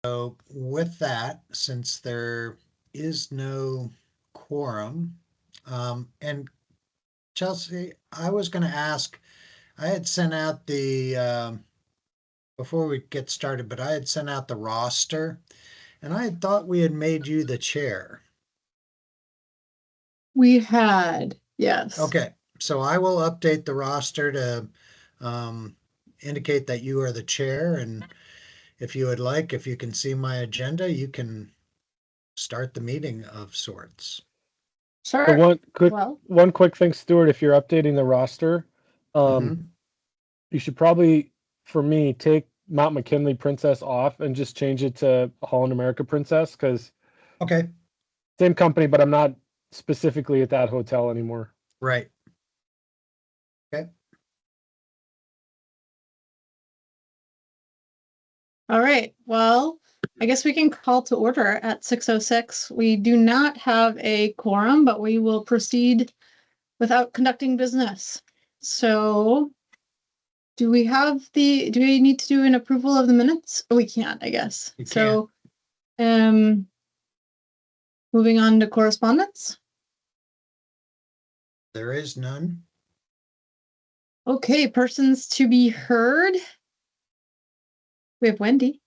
So with that, since there is no quorum, and Chelsea, I was going to ask, I had sent out before we get started, but I had sent out the roster and I had thought we had made you the chair. We had, yes. Okay, so I will update the roster to um, indicate that you are the chair. And if you would like, if you can see my agenda, you can start the meeting of sorts. So Sure. Well, one quick thing, Stuart, if you're updating the roster, Mhm. you should probably, for me, take Mount McKinley Princess off and just change it to Holland America Princess, because Okay, same company, but I'm not specifically at that hotel anymore. right. Okay. all right. Well, I guess we can call to order at 6:06. We do not have a quorum, but we will proceed without conducting business. So do we need to do an approval of the minutes? Oh, we can't, I guess. You So, moving on to correspondence. There is none. Okay, persons to be heard. We have Wendy.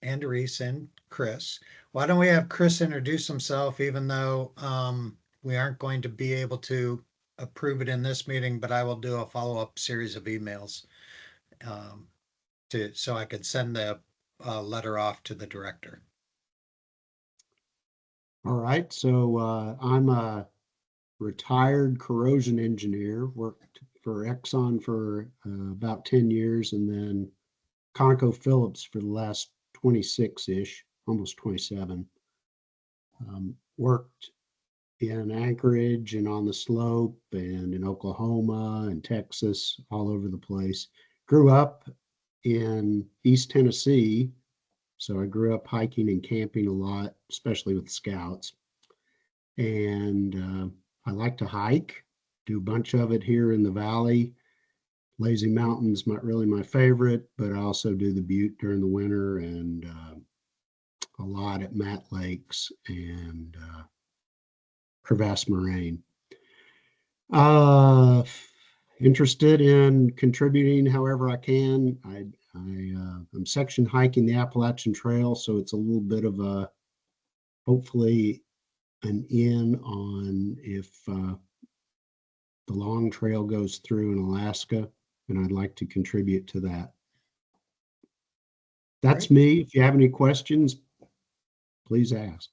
And Reese and Chris. Why don't we have Chris introduce himself, even though we aren't going to be able to approve it in this meeting, but I will do a follow-up series of emails um, so I could send the letter off to the director. All right, so I'm a retired corrosion engineer, worked for Exxon for about 10 years, and then ConocoPhillips for the last 26-ish, almost 27. Worked in Anchorage and on the slope and in Oklahoma and Texas, all over the place. Grew up in East Tennessee, so I grew up hiking and camping a lot, especially with scouts. And I like to hike, do a bunch of it here in the valley. Lazy Mountain's really my favorite, but I also do the Butte during the winter and a lot at Matt Lakes and Crevasse Moraine. Interested in contributing however I can. I'm section hiking the Appalachian Trail, so it's a little bit of a, hopefully, an in on if the long trail goes through in Alaska, and I'd like to contribute to that. That's me. If you have any questions, please ask.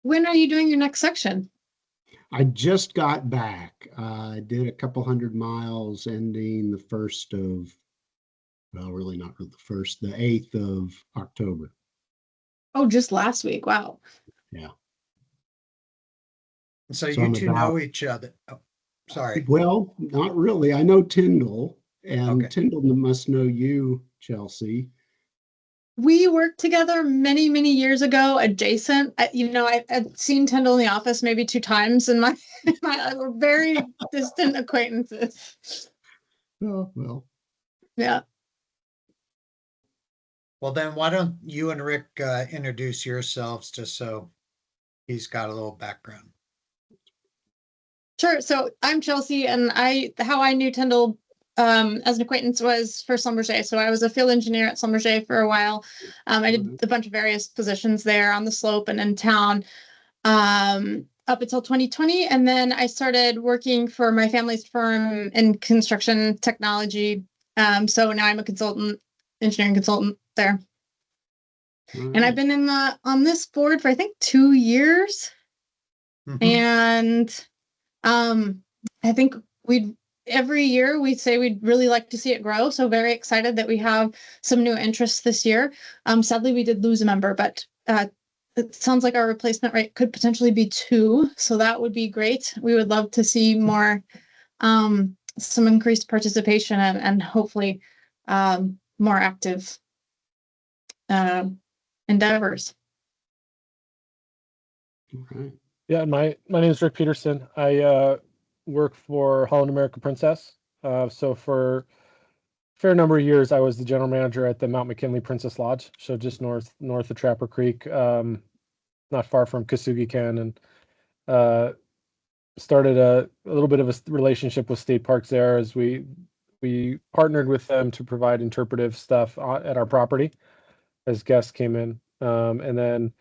When are you doing your next section? I just got back. I did a couple 100 miles ending the 1st of, well, really not the 1st, the 8th of October. Oh, just last week. Wow. Yeah. So So you I'm two know each other. Oh, sorry. Well, not really. I know Tyndall, and Okay. Tyndall must know you, Chelsea. We worked together many, many years ago, adjacent. I've seen Tyndall in the office maybe 2 times in my, we're very distant acquaintances. Oh, well. Yeah. Well, then why don't you and Rick introduce yourselves just so he's got a little background. Sure. So I'm Chelsea, and how I knew Tyndall as an acquaintance was for Schlumberger. So I was a field engineer at Schlumberger for a while. I did a bunch of various positions there on the slope and in town up until 2020. And then I started working for my family's firm in construction technology. So now I'm a engineering consultant there. And I've been on this board for I think 2 years. Mhm. And I think every year we say we'd really like to see it grow. So very excited that we have some new interests this year. Sadly, we did lose a member, but it sounds like our replacement rate could potentially be 2. So that would be great. We would love to see more, some increased participation and hopefully more active endeavors. Okay. Yeah, my name is Rick Peterson. I work for Holland America Princess. So for fair number of years, I was the general manager at the Mount McKinley Princess Lodge, so just north of Trapper Creek, not far from Kasugi Canyon. Started a little bit of a relationship with state parks there as we partnered with them to provide interpretive stuff at our property as guests came in. And then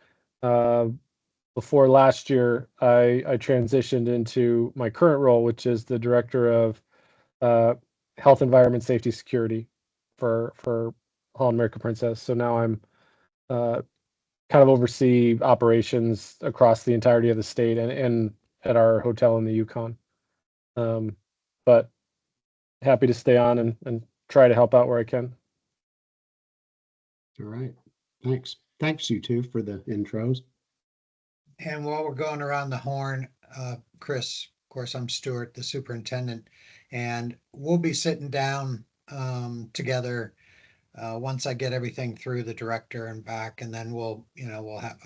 before last year, I transitioned into my current role, which is the director of health, environment, safety, security for Holland America Princess. So now I'm kind of oversee operations across the entirety of the state and at our hotel in the Yukon. But happy to stay on and try to help out where I can. All right. Thanks. Thanks you two for the intros. And while we're going around the horn, Chris, of course, I'm Stuart, the superintendent, and we'll be sitting down together once I get everything through the director and back, and then we'll have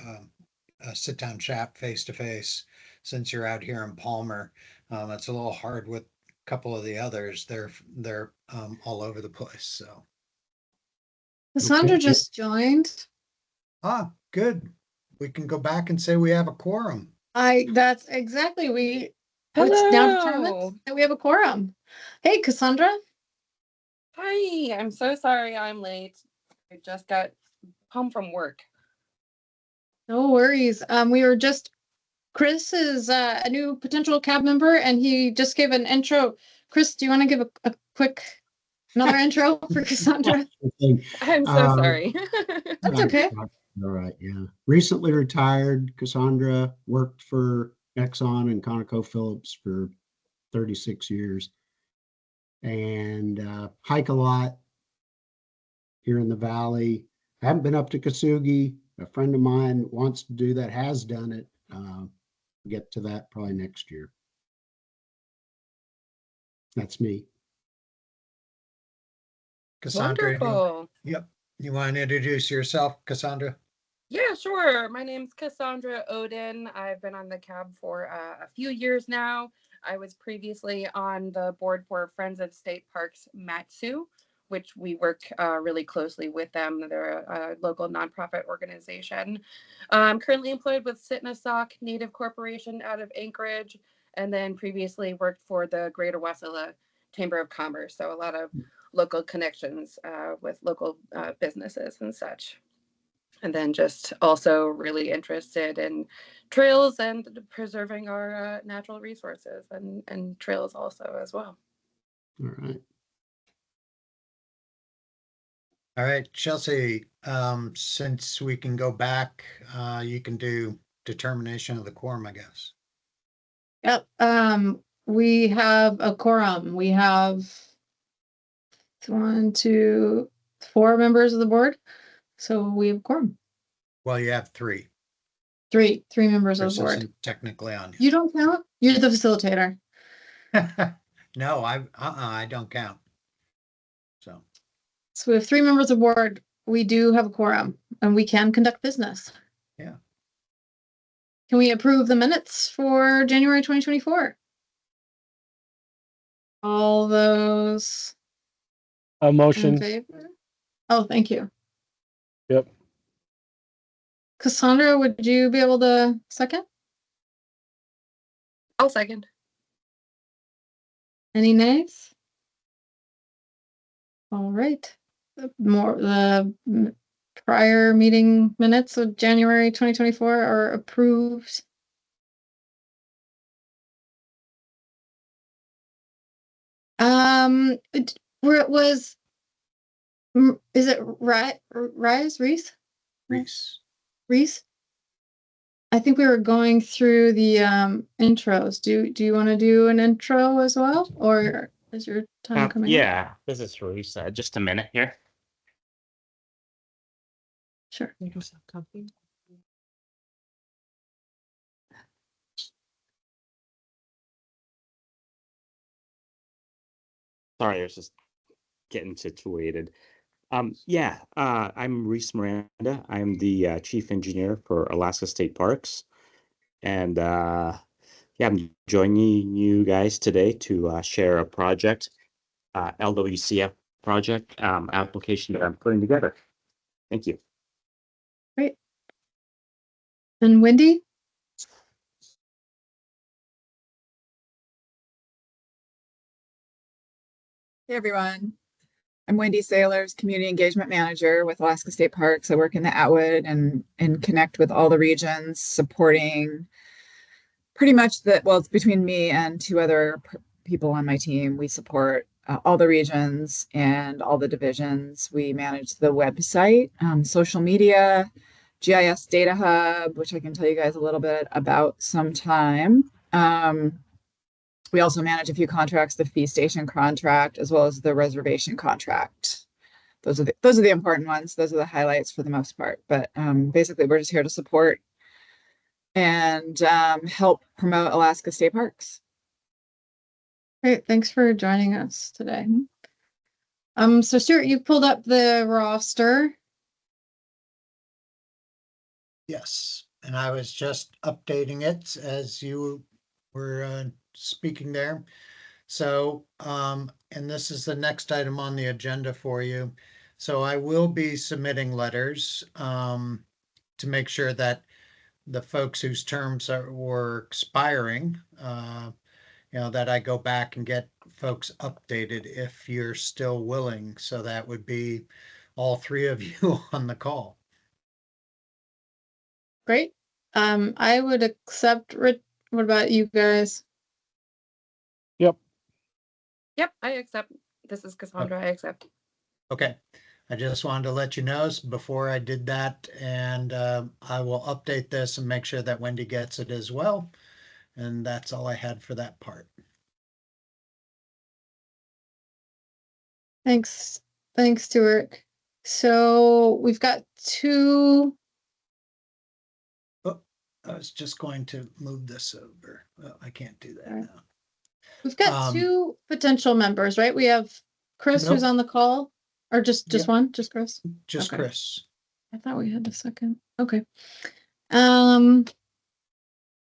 a sit down chat face to face. Since you're out here in Palmer, it's a little hard with a couple of the others. They're all over the place. So Cassandra Okay. just joined. good. We can go back and say we have a quorum. That's exactly, it's now determined Hello. that we have a quorum. Hey, Cassandra. Hi, I'm so sorry I'm late. I just got home from work. No worries. Chris is a new potential cab member, and he just gave an intro. Chris, do you want to give a quick another intro for Cassandra? I'm so Um, sorry. That's okay. All right. Yeah. Recently retired. Cassandra worked for Exxon and ConocoPhillips for 36 years and hike a lot here in the valley. I haven't been up to Kasugi. A friend of mine wants to do that, has done it. Get to that probably next year. That's me. Cassandra, Wonderful. you want to introduce yourself, Cassandra? Yeah, sure. My name's Cassandra Odin. I've been on the cab for a few years now. I was previously on the board for Friends of State Parks Matsu, which we work really closely with them. They're a local nonprofit organization. I'm currently employed with Sitnasak Native Corporation out of Anchorage, and then previously worked for the Greater Wasilla Chamber of Commerce. So a lot of local connections with local businesses and such. And then just also really interested in trails and preserving our natural resources and trails also as well. All right. All right, Chelsea, since we can go back, you can do determination of the quorum, I guess. Yep. We have a quorum. We have 1, 2, 4 members of the board. So we have a quorum. Well, you have three. Three members of Chris the board. isn't technically on You don't count? You're the facilitator. here. No, I don't count. So, So we have 3 members of the board. We do have a quorum and we can conduct business. Yeah. Can we approve the minutes for January 2024? All those A in motion. favor? Oh, thank you. Yep. Cassandra, would you be able to second? I'll second. Any nays? All right. The prior meeting minutes of January 2024 are approved. Where it was, is it Reese? Reese. I think we were going through the intros. Do you want to do an intro as well, or is your time coming up? Yeah, this is Reese. Just a minute here. Sure. Sorry, I was just getting situated. I'm Reese Miranda. I'm the chief engineer for Alaska State Parks, and I'm joining you guys today to share a project, LWCF project application that I'm putting together. Thank you. Great. And Wendy? Hey everyone, I'm Wendy Sailors, Community Engagement Manager with Alaska State Parks. I work in the Atwood and connect with all the regions, supporting pretty much it's between me and two other people on my team. We support all the regions and all the divisions. We manage the website, social media, GIS Data Hub, which I can tell you guys a little bit about sometime. We also manage a few contracts, the fee station contract, as well as the reservation contract. Those are the important ones. Those are the highlights for the most part. But basically, we're just here to support and help promote Alaska State Parks. Great, thanks for joining us today. So Stuart, you pulled up the roster. Yes, and I was just updating it as you were speaking there. So, and this is the next item on the agenda for you. So I will be submitting letters to make sure that the folks whose terms were expiring, that I go back and get folks updated if you're still willing. So that would be all three of you on the call. Great. I would accept. What about you guys? Yep, I accept. This is Cassandra. I accept. Okay. I just wanted to let you know before I did that, and I will update this and make sure that Wendy gets it as well. And that's all I had for that part. Thanks, Stuart. So we've got two. Oh, I was just going to move this over. Well, I can't do that Right. now. We've got two potential members, right? We have Chris, who's Nope. on the call, or just Yep. one, just Chris. Just Okay. Chris. I thought we had a second. Okay.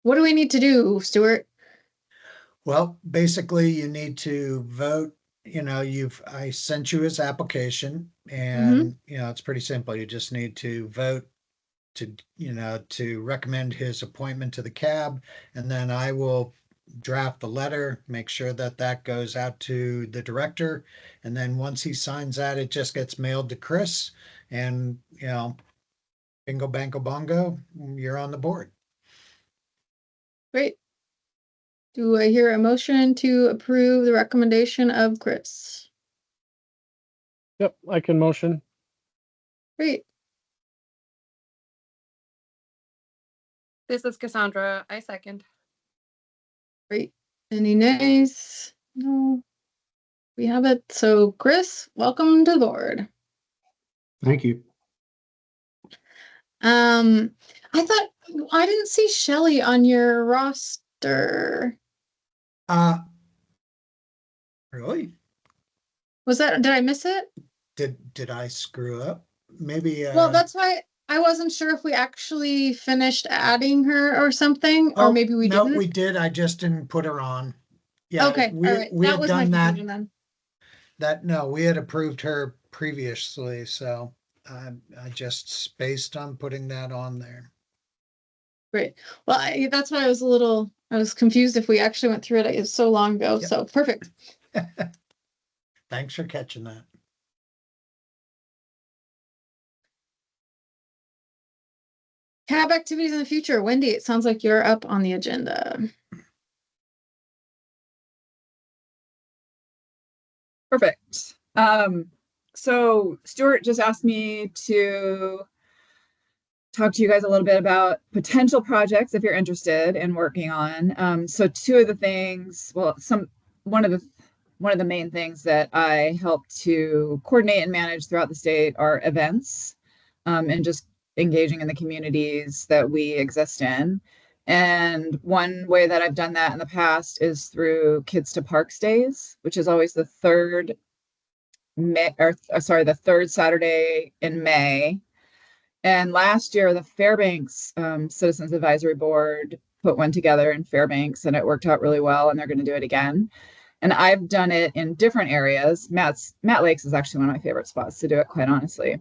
What do we need to do, Stuart? Well, basically you need to vote, I sent you his application and, it's pretty simple. You just need to vote to recommend his appointment to the CAB. And then I will draft the letter, make sure that that goes out to the director. And then once he signs that, it just gets mailed to Chris and, bingo, bango, bongo, you're on the board. Great. Do I hear a motion to approve the recommendation of Chris? Yep, I can motion. Great. This is Cassandra. I second. Great. Any nays? No. We have it. So Chris, welcome to the board. Thank you. I thought I didn't see Shelly on your roster. Really? Did I miss it? Did I screw up? Maybe. Well, that's why I wasn't sure if we actually finished adding her or something, or maybe we no, didn't. we did. I just didn't put her on. Yeah. Okay, We, all right. we That had was my done that. confusion then. No, we had approved her previously, so I just spaced on putting that on there. Great. Well, that's why I was confused if we actually went through it. It was so long ago. Yep. So perfect. Thanks for catching that. CAB activities in the future. Wendy, it sounds like you're up on the agenda. Perfect. So Stuart just asked me to talk to you guys a little bit about potential projects if you're interested in working on. So two of the things, one of the main things that I help to coordinate and manage throughout the state are events, and just engaging in the communities that we exist in. And one way that I've done that in the past is through Kids to Parks Days, which is always the third Saturday in May. And last year, the Fairbanks Citizens Advisory Board put one together in Fairbanks, and it worked out really well, and they're going to do it again. And I've done it in different areas. Matt Lakes is actually one of my favorite spots to do it, quite honestly.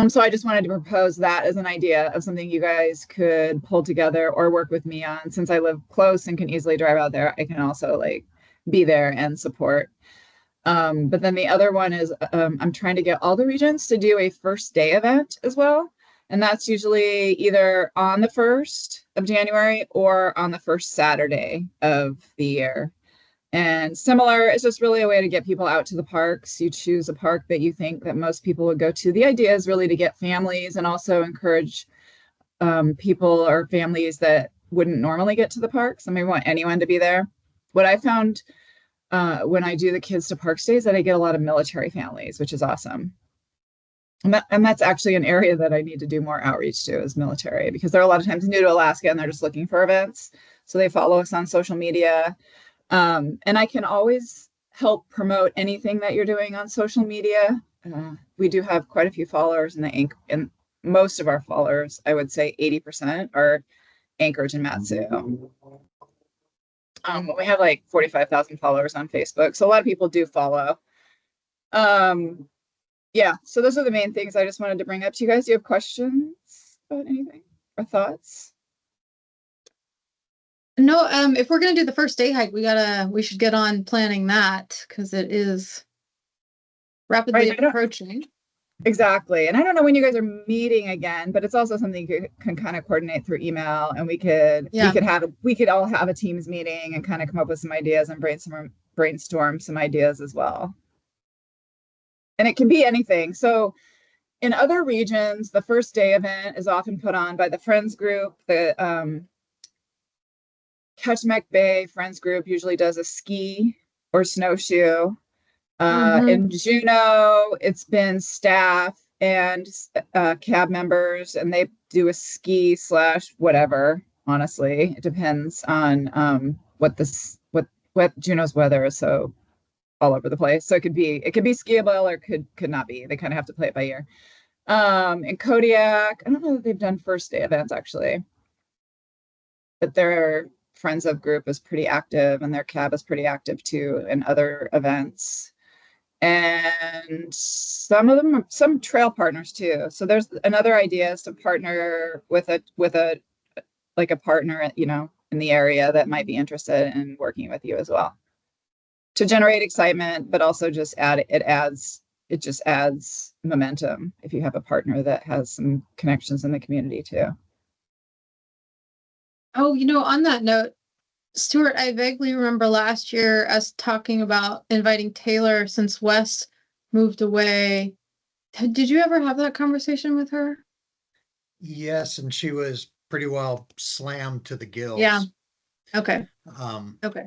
So I just wanted to propose that as an idea of something you guys could pull together or work with me on. Since I live close and can easily drive out there, I can also like be there and support. But then the other one is I'm trying to get all the regions to do a first day event as well. And that's usually either on the 1st of January or on the first Saturday of the year. And similar, it's just really a way to get people out to the parks. You choose a park that you think that most people would go to. The idea is really to get families and also encourage people or families that wouldn't normally get to the parks. I mean, we want anyone to be there. What I found when I do the Kids to Parks Days that I get a lot of military families, which is awesome. And that's actually an area that I need to do more outreach to is military, because they're a lot of times new to Alaska and they're just looking for events. So they follow us on social media. And I can always help promote anything that you're doing on social media. We do have quite a few followers and most of our followers, I would say 80% are Anchorage and Mat-Su. We have like 45,000 followers on Facebook. So a lot of people do follow. Yeah, so those are the main things I just wanted to bring up to you guys. Do you have questions about anything or thoughts? No, if we're gonna do the first day hike, we should get on planning that because it is rapidly Right, I don't- approaching. Exactly. And I don't know when you guys are meeting again, but it's also something you can kind of coordinate through email, and we could all have a Teams meeting and kind of come up with some ideas and brainstorm some ideas as well. And it can be anything. So in other regions, the first day event is often put on by the Friends group. The Kachemak Bay Friends group usually does a ski or snowshoe. In Juneau, it's been staff and cab members, and they do a ski / whatever. Honestly, it depends on what Juneau's weather is, so all over the place. So it could be skiable or could not be. They kind of have to play it by ear. In Kodiak, I don't know that they've done first day events actually, but their Friends of group is pretty active, and their cab is pretty active too in other events. And some trail partners too. So there's another idea is to partner with a partner, in the area that might be interested in working with you as well, to generate excitement, but also it just adds momentum if you have a partner that has some connections in the community too. Oh, on that note, Stuart, I vaguely remember last year us talking about inviting Taylor since Wes moved away. Did you ever have that conversation with her? Yes, and she was pretty well slammed to the gills. Yeah. Okay. Okay.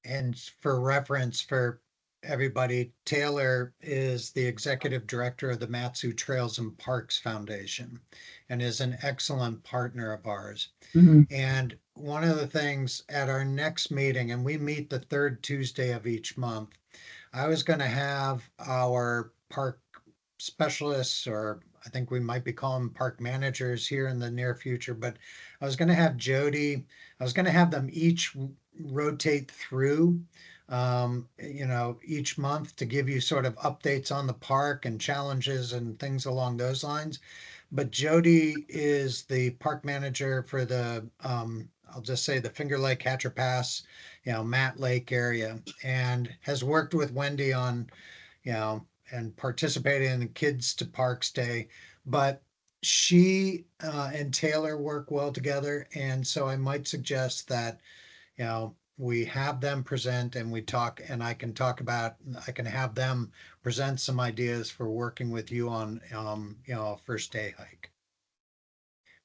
And for reference for everybody, Taylor is the executive director of the Mat-Su Trails and Parks Foundation and is an excellent partner of ours. Mm-hmm. And one of the things at our next meeting, and we meet the third Tuesday of each month, I was going to have our park specialists, or I think we might be calling park managers here in the near future, but I was going to have Jody, I was going to have them each rotate through each month to give you sort of updates on the park and challenges and things along those lines. But Jody is the park manager for the I'll just say the Finger Lake, Hatcher Pass, Matt Lake area, and has worked with Wendy on, and participated in the Kids to Parks Day. But she and Taylor work well together, and so I might suggest that we have them present and we talk, and I can have them present some ideas for working with you on a first day hike.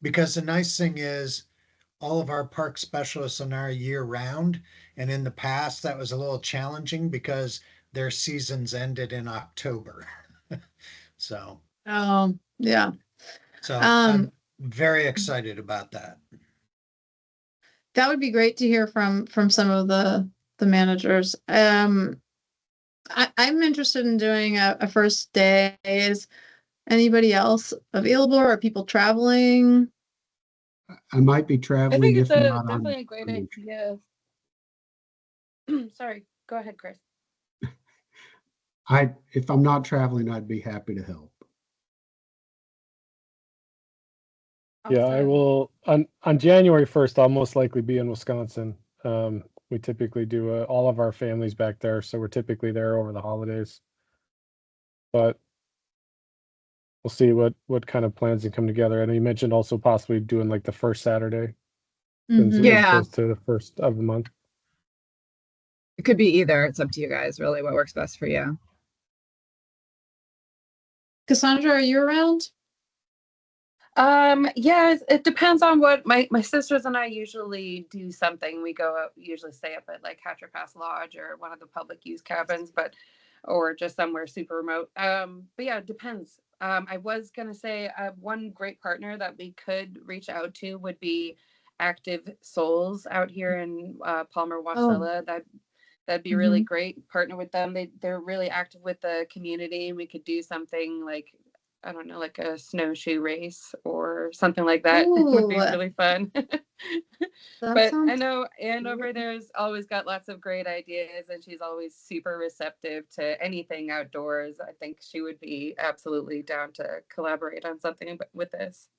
Because the nice thing is all of our park specialists are year round, and in the past that was a little challenging because their seasons ended in October. So yeah. So I'm very excited about that. That would be great to hear from some of the managers. I'm interested in doing a first day. Is anybody else available, or are people traveling? I might be I traveling think it's if not. definitely a great idea. Sorry. Go ahead, Chris. If I'm not traveling, I'd be happy to help. Yeah, I Awesome. will, on January 1st, I'll most likely be in Wisconsin. We typically do all of our families back there, so we're typically there over the holidays. But we'll see what kind of plans can come together. And you mentioned also possibly doing like the first Saturday as Mhm. Yeah. opposed to the first of the month. It could be either. It's up to you guys, really, what works best for you. Cassandra, are you around? Yeah, it depends on what my sisters and I usually do something. We go out, usually stay up at like Hatcher Pass Lodge or one of the public use cabins, or just somewhere super remote. But yeah, it depends. I was gonna say one great partner that we could reach out to would be Active Souls out here in Palmer Wasilla. That'd be really great. Partner with them. They're really active with the community. We could do something like, I don't know, like a snowshoe race or something like that. It would be Ooh. really fun. That But I sounds know Andover there's always got lots of great ideas, and she's always super receptive to anything outdoors. I think she would be absolutely down to collaborate on something with this.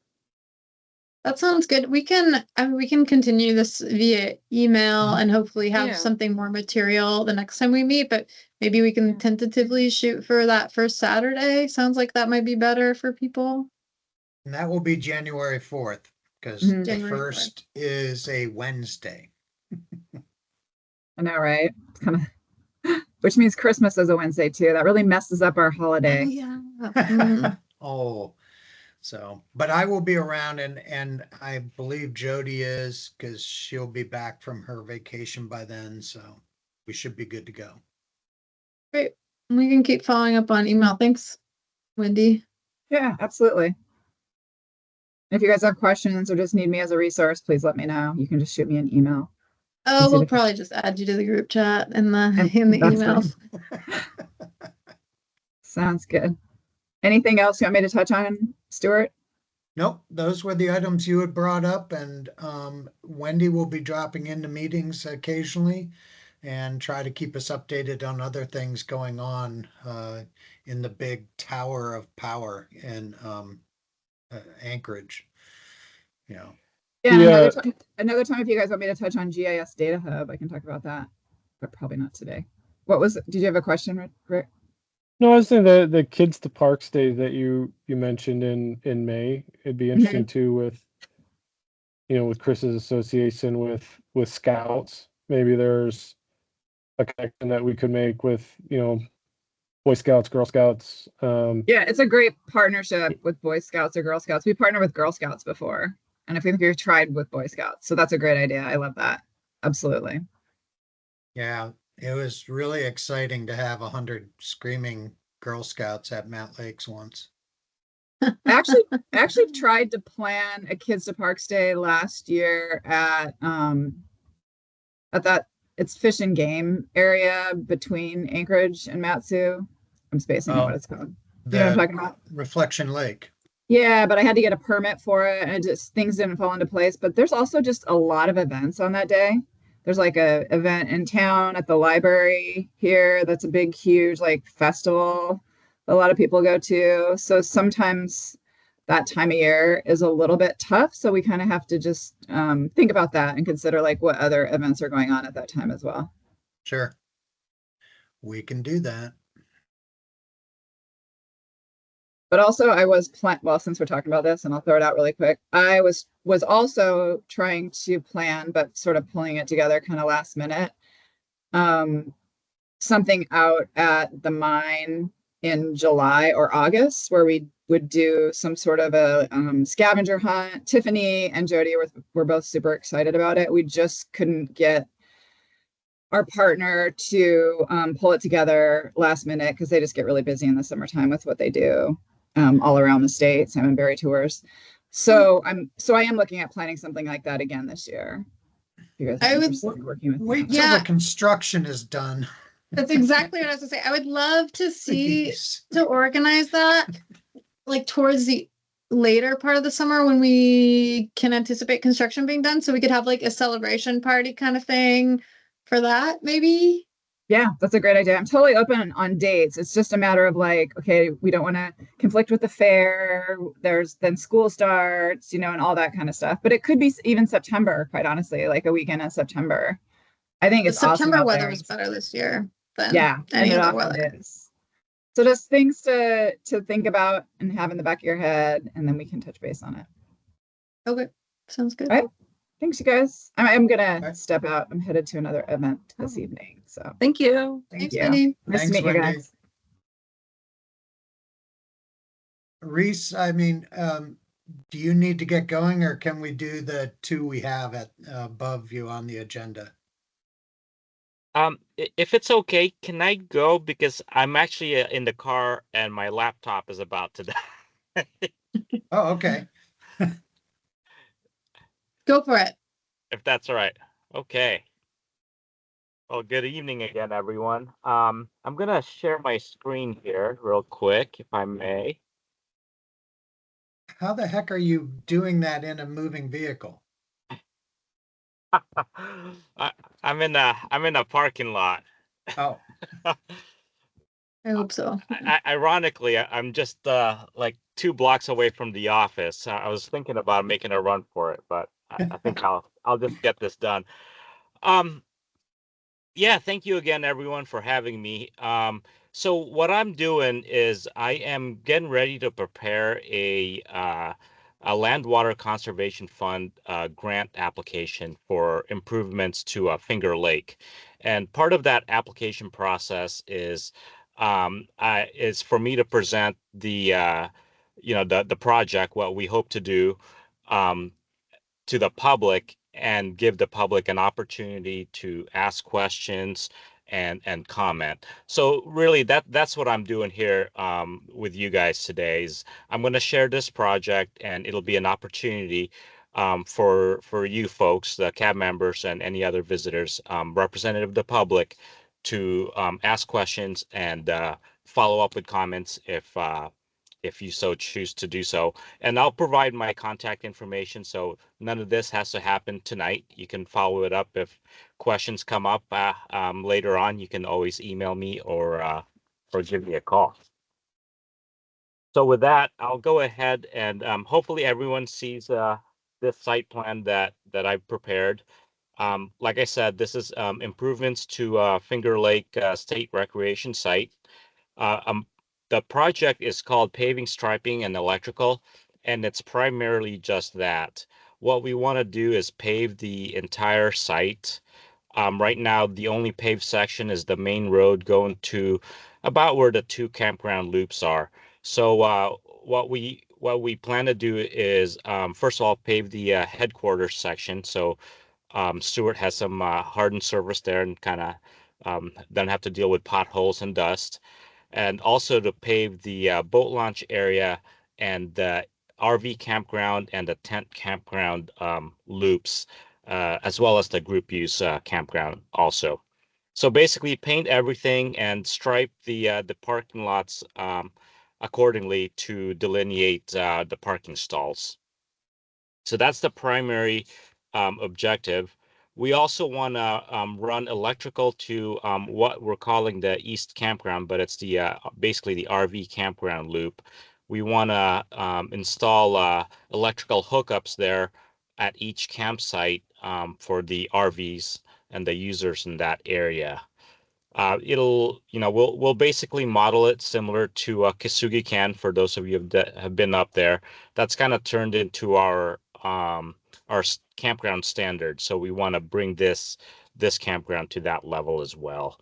That sounds good. We can continue this via email and hopefully have Yeah. something more material the next time we meet, but maybe we can Yeah. tentatively shoot for that first Saturday. Sounds like that might be better for people. And that will be January 4th, because Mhm. the January 4th. first is a Wednesday. I know, right? It's kind of, which means Christmas is a Wednesday too. That really messes up our holiday. Oh, yeah. Mm. Oh, so, but I will be around, and I believe Jody is, because she'll be back from her vacation by then, so we should be good to go. Great. We can keep following up on email. Thanks, Wendy. Yeah, absolutely. If you guys have questions or just need me as a resource, please let me know. You can just shoot me an email. Oh, see we'll the- probably just add you to the group chat in the And in the that's emails. Sounds good. Anything else you want me to touch on, Stuart? Nope, those were the items you had brought up, and Wendy will be dropping into meetings occasionally and try to keep us updated on other things going on in the big tower of power in Anchorage. You know, Yeah, Yeah. another time if you guys want me to touch on GIS Data Hub, I can talk about that, but probably not today. Did you have a question, Rick? No, I was saying the Kids to Parks Day that you mentioned in May. It'd be interesting too with with Chris's association with Scouts. Maybe there's a connection that we could make with Boy Scouts, Girl Scouts. Yeah, it's a great partnership with Boy Scouts or Girl Scouts. We partnered with Girl Scouts before, and I think we've tried with Boy Scouts. So that's a great idea. I love that. Absolutely. yeah, it was really exciting to have 100 screaming Girl Scouts at Mount Lakes once. I actually tried to plan a Kids to Parks Day last year at that it's Fish and Game area between Anchorage and Matsu. I'm spacing on what it's called. You know what I'm talking about? Reflection Lake. Yeah, but I had to get a permit for it, and things didn't fall into place. But there's also just a lot of events on that day. There's like a event in town at the library here. That's a big, huge like festival a lot of people go to. So sometimes that time of year is a little bit tough. So we kind of have to just think about that and consider like what other events are going on at that time as well. Sure. We can do that. But also I was well, since we're talking about this, and I'll throw it out really quick. I was also trying to plan, but sort of pulling it together kind of last minute. Something out at the mine in July or August where we would do some sort of a scavenger hunt. Tiffany and Jody were both super excited about it. We just couldn't get our partner to pull it together last minute because they just get really busy in the summertime with what they do all around the state, Salmon Berry tours. So I am looking at planning something like that again this year. You guys are interested in working with me. Wait till the construction is done. That's exactly what I was gonna say. I would love to see Please. to organize that like towards the later part of the summer when we can anticipate construction being done. So we could have like a celebration party kind of thing for that, maybe. Yeah, that's a great idea. I'm totally open on dates. It's just a matter of like, okay, we don't want to conflict with the fair. There's then school starts, and all that kind of stuff. But it could be even September, quite honestly, like a weekend in September. I think The it's awesome September out weather there. was better this year than Yeah, and any it other often weather. is. So just things to think about and have in the back of your head, and then we can touch base on it. Okay, sounds good. All right. Thanks, you guys. I'm gonna right. step out. I'm headed to another event this evening. So Thank you. thank Thanks, you. Wendy. Nice to Thanks, meet you Wendy. guys. Reese, I mean, do you need to get going or can we do the two we have at above you on the agenda? If it's okay, can I go because I'm actually in the car and my laptop is about to die. Oh, okay. Go for it. If that's all right. Okay. Well, good evening again, everyone. I'm gonna share my screen here real quick, if I may. How the heck are you doing that in a moving vehicle? I'm in a parking lot. Oh, I hope so. Ironically, I'm just like 2 blocks away from the office. I was thinking about making a run for it, but I think I'll just get this done. Yeah, thank you again, everyone, for having me. So what I'm doing is I am getting ready to prepare a Land Water Conservation Fund grant application for improvements to Finger Lake, and part of that application process is for me to present the project, what we hope to do. Um, to the public and give the public an opportunity to ask questions and comment. So really that's what I'm doing here with you guys today is I'm going to share this project and it'll be an opportunity for you folks, the CAB members and any other visitors, representative of the public to ask questions and follow up with comments if you so choose to do so. And I'll provide my contact information. So none of this has to happen tonight. You can follow it up if questions come up later on. You can always email me or give me a call. So with that, I'll go ahead and hopefully everyone sees this site plan that I've prepared. Like I said, this is improvements to Finger Lake State Recreation Site. Uh, um, the project is called Paving, Striping, and Electrical, and it's primarily just that. What we want to do is pave the entire site. Right now, the only paved section is the main road going to about where the 2 campground loops are. So what we plan to do is first of all pave the headquarters section. So Stewart has some hardened surface there and kind of don't have to deal with potholes and dust, and also to pave the boat launch area and the RV campground and the tent campground loops, as well as the group use campground also. So basically, paint everything and stripe the parking lots accordingly to delineate the parking stalls. So that's the primary objective. We also want to run electrical to what we're calling the East Campground, but it's the basically the RV campground loop. We want to install electrical hookups there at each campsite for the RVs and the users in that area. We'll basically model it similar to Kisugi Can for those of you that have been up there. That's kind of turned into our campground standard. So we want to bring this campground to that level as well.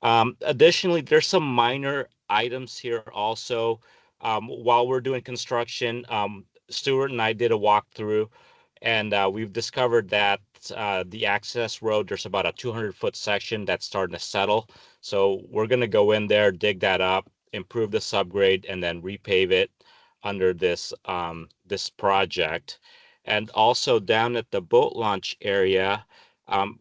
Additionally, there's some minor items here also. While we're doing construction, Stuart and I did a walkthrough, and we've discovered that the access road, there's about a 200-foot section that's starting to settle. So we're going to go in there, dig that up, improve the subgrade, and then repave it under this project. And also down at the boat launch area,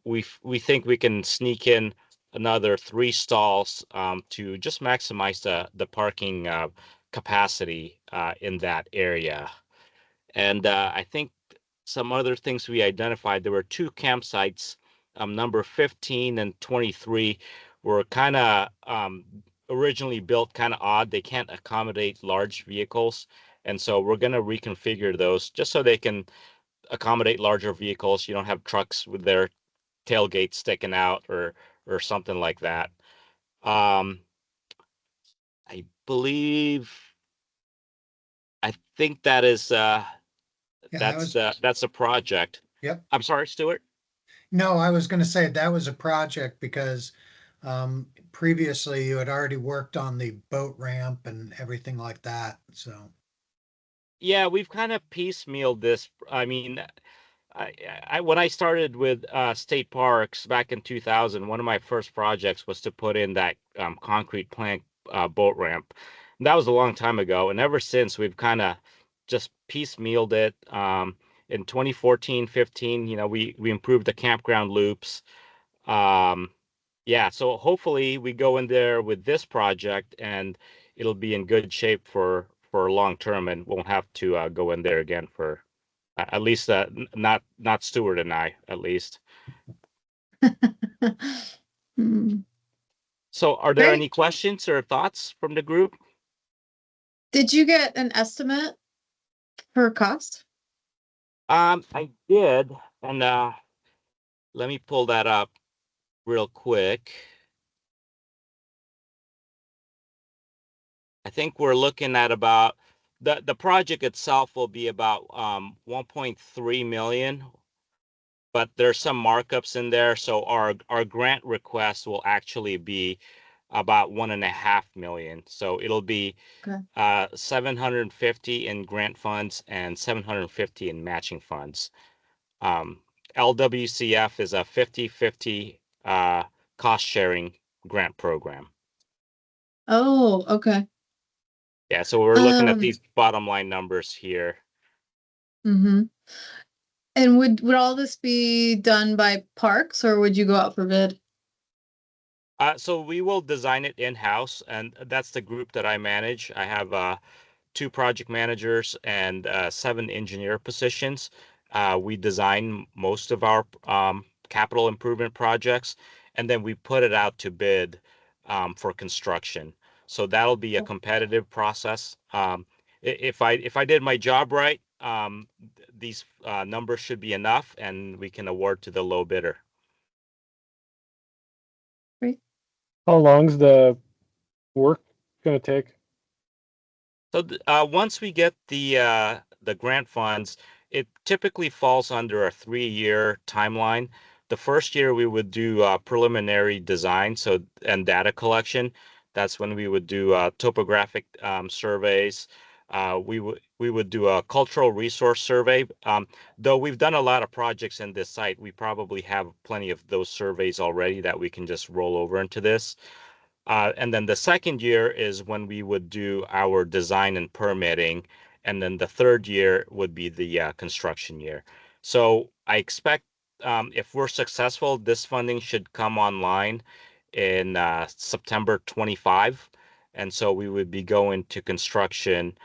we think we can sneak in another 3 stalls to just maximize the parking capacity in that area. And I think some other things we identified, there were 2 campsites, number 15 and 23, were kind of originally built kind of odd. They can't accommodate large vehicles. And so we're going to reconfigure those just so they can accommodate larger vehicles. You don't have trucks with their tailgates sticking out or something like that. I believe, I think that is Yeah, that was, that's a project. yep. I'm sorry, Stuart. No, I was gonna say that was a project because previously you had already worked on the boat ramp and everything like that, so. Yeah, we've kind of piecemealed this. I mean, when I started with state parks back in 2000, one of my first projects was to put in that concrete plank boat ramp. And that was a long time ago, and ever since we've kind of just piecemealed it. In 2014, 15, we improved the campground loops. Um, yeah, so hopefully we go in there with this project and it'll be in good shape for long term and won't have to go in there again for at least not Stewart and I at least. Hmm. So are there Great. any questions or thoughts from the group? Did you get an estimate for cost? I did, and let me pull that up real quick. I think we're looking at about the project itself will be about 1.3 million, but there's some markups in there. So our grant request will actually be about 1.5 million. So it'll be Okay. 750 in grant funds and 750 in matching funds. LWCF is a 50-50 cost sharing grant program. Oh, okay. Yeah, so we're looking at Um, these bottom line numbers here. mm-hmm. And would all this be done by parks or would you go out for bid? So we will design it in-house, and that's the group that I manage. I have 2 project managers and 7 engineer positions. We design most of our capital improvement projects, and then we put it out to bid for construction. So that'll be a competitive process. If I did my job right, these numbers should be enough, and we can award to the low bidder. How long's the work gonna take? So once we get the grant funds, it typically falls under a 3-year timeline. The first year we would do preliminary design, and data collection. That's when we would do topographic surveys. We would do a cultural resource survey. Though we've done a lot of projects in this site, we probably have plenty of those surveys already that we can just roll over into this. And then the second year is when we would do our design and permitting. And then the third year would be the construction year. So I expect if we're successful, this funding should come online in September 25. And so we would be going to construction,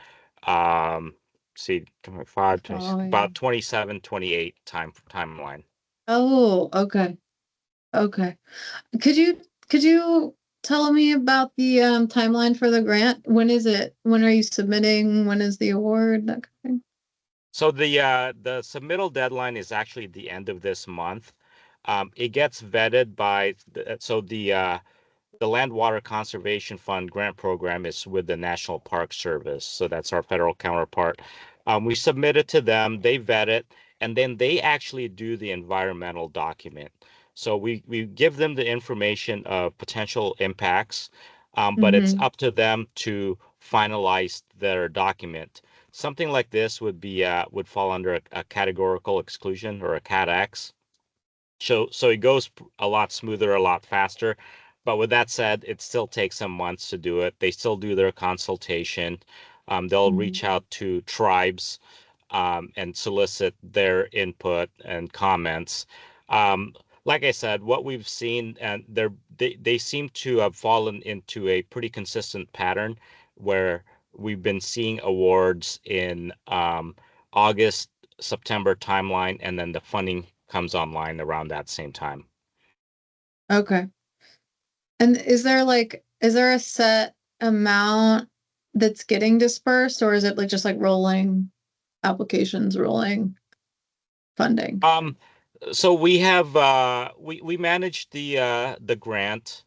see, 25, 20, Oh, yeah. about 27, 28 timeline. Oh, okay. Okay. Could you tell me about the timeline for the grant? When is it? When are you submitting? When is the award? That kind of thing. So the submittal deadline is actually the end of this month. It gets vetted by the Land Water Conservation Fund grant program is with the National Park Service, so that's our federal counterpart. We submit it to them, they vet it, and then they actually do the environmental document. So we give them the information of potential impacts, but it's Mm-hmm. up to them to finalize their document. Something like this would fall under a categorical exclusion or a Cat X. So it goes a lot smoother, a lot faster. But with that said, it still takes some months to do it. They still do their consultation. They'll reach out to tribes and solicit their input and comments. Like I said, what we've seen, and they seem to have fallen into a pretty consistent pattern where we've been seeing awards in August, September timeline, and then the funding comes online around that same time. Okay. And is there a set amount that's getting dispersed, or is it like just like rolling applications, rolling funding? So we have we manage the grant,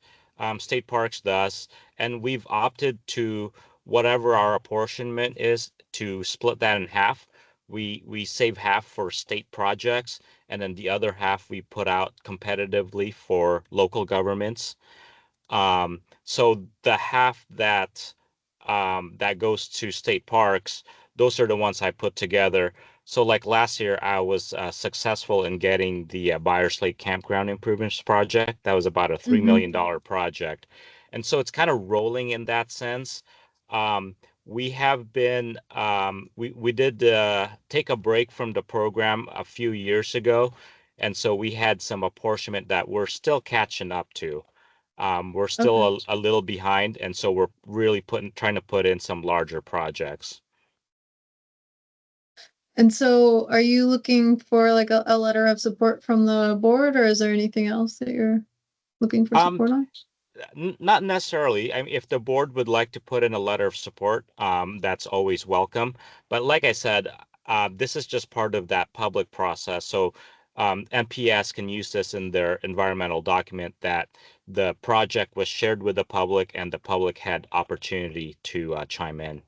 State Parks does, and we've opted to whatever our apportionment is to split that in half. We save half for state projects, and then the other half we put out competitively for local governments. So the half that goes to state parks, those are the ones I put together. So like last year, I was successful in getting the Byers Lake Campground Improvements Project. That was about a $3 million project. And so it's kind of rolling in that sense. We have been, we did take a break from the program a few years ago. And so we had some apportionment that we're still catching up to. We're still a little behind, and so we're really trying to put in some larger projects. And so are you looking for like a letter of support from the board, or is there anything else that you're looking for Um, support on? Not necessarily. I mean, if the board would like to put in a letter of support, that's always welcome. But like I said, this is just part of that public process. So MPS can use this in their environmental document that the project was shared with the public and the public had opportunity to chime in.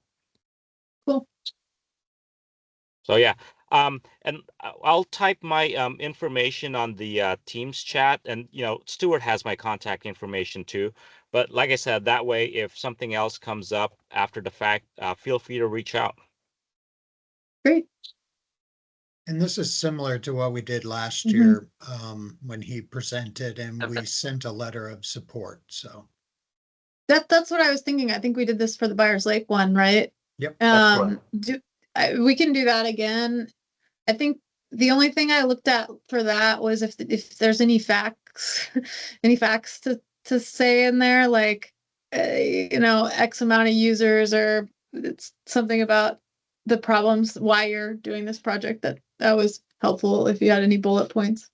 Cool. So yeah, and I'll type my information on the Teams chat, and Stuart has my contact information too. But like I said, that way, if something else comes up after the fact, feel free to reach out. Great. And this is similar to what we did last Mhm. year, when he presented and we sent a letter of support, so. That's what I was thinking. I think we did this for the Byers Lake one, right? Yep. That's correct. We can do that again. I think the only thing I looked at for that was if there's any facts, any facts to say in there, like X amount of users, or it's something about the problems why you're doing this project. That was helpful if you had any bullet points.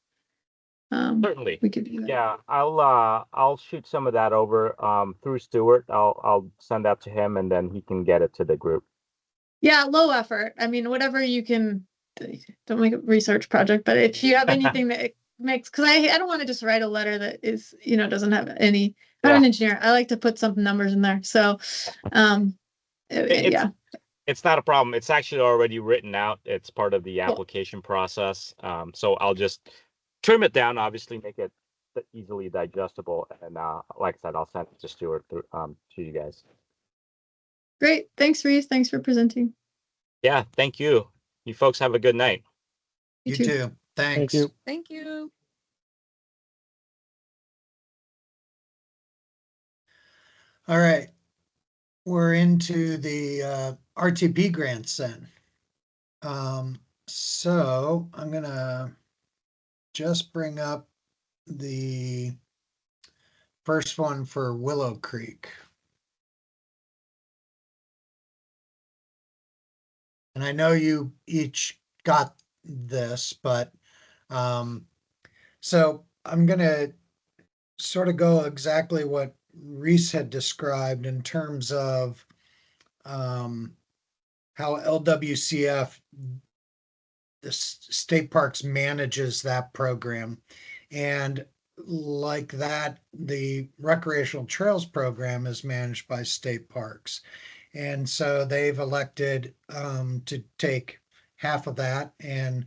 Certainly. We could do that. Yeah, I'll shoot some of that over through Stuart. I'll send that to him, and then he can get it to the group. Yeah, low effort. I mean, whatever you can. Don't make a research project, but if you have anything that makes, because I don't want to just write a letter that is doesn't have any. I'm an engineer. I like to put some numbers in there. So, yeah. It's not a problem. It's actually already written out. It's part of the application process. So I'll just trim it down, obviously make it easily digestible. And like I said, I'll send it to Stuart to you guys. Great. Thanks, Reese. Thanks for presenting. Yeah, thank you. You folks have a good night. You too. Thanks. Thank you. Thank you. All right. We're into the RTP grants then. So I'm gonna just bring up the first one for Willow Creek. And I know you each got this, but so I'm gonna sort of go exactly what Reese had described in terms of how LWCF, the state parks, manages that program. And like that, the recreational trails program is managed by state parks. And so they've elected to take half of that, and